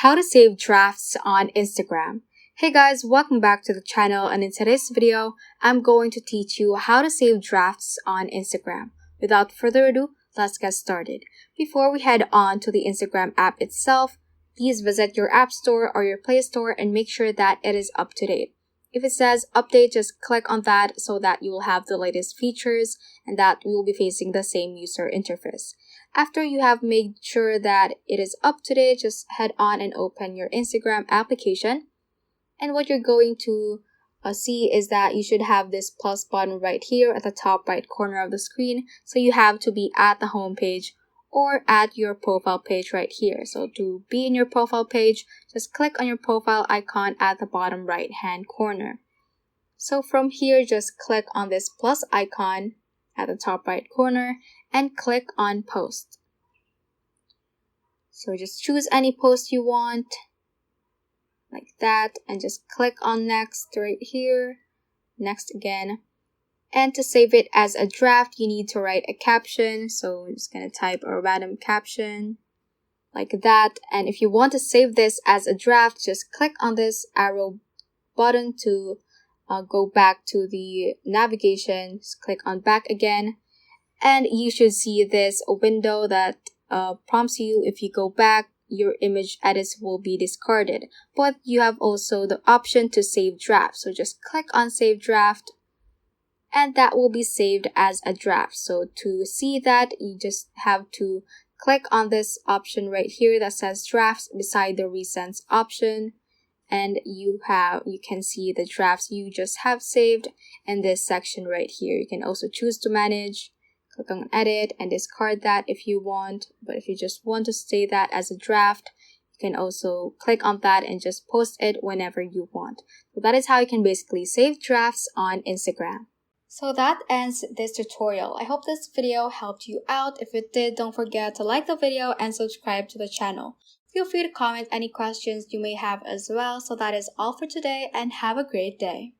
How to save drafts on Instagram. Hey guys, welcome back to the channel, and in today's video, I'm going to teach you how to save drafts on Instagram. Without further ado, let's get started. Before we head on to the Instagram app itself, please visit your App Store or your Play Store and make sure that it is up to date. If it says update, just click on that so that you will have the latest features and that we will be facing the same user interface. After you have made sure that it is up to date, just head on and open your Instagram application. And what you're going to see is that you should have this plus button right here at the top right corner of the screen. So you have to be at the home page or at your profile page right here. So to be in your profile page, just click on your profile icon at the bottom right hand corner. So from here, just click on this plus icon at the top right corner and click on post. So just choose any post you want like that and just click on next right here, next again. And to save it as a draft, you need to write a caption. So I'm just going to type a random caption like that. And if you want to save this as a draft, just click on this arrow button to go back to the navigation. Just click on back again. And you should see this window that prompts you, if you go back, your image edits will be discarded. But you have also the option to save draft. So just click on save draft and that will be saved as a draft. So to see that, you just have to click on this option right here that says drafts beside the recents option. And you can see the drafts you just have saved in this section right here. You can also choose to manage, click on edit and discard that if you want. But if you just want to stay that as a draft, you can also click on that and just post it whenever you want. So that is how you can basically save drafts on Instagram. So that ends this tutorial. I hope this video helped you out. If it did, don't forget to like the video and subscribe to the channel. Feel free to comment any questions you may have as well. So that is all for today and have a great day.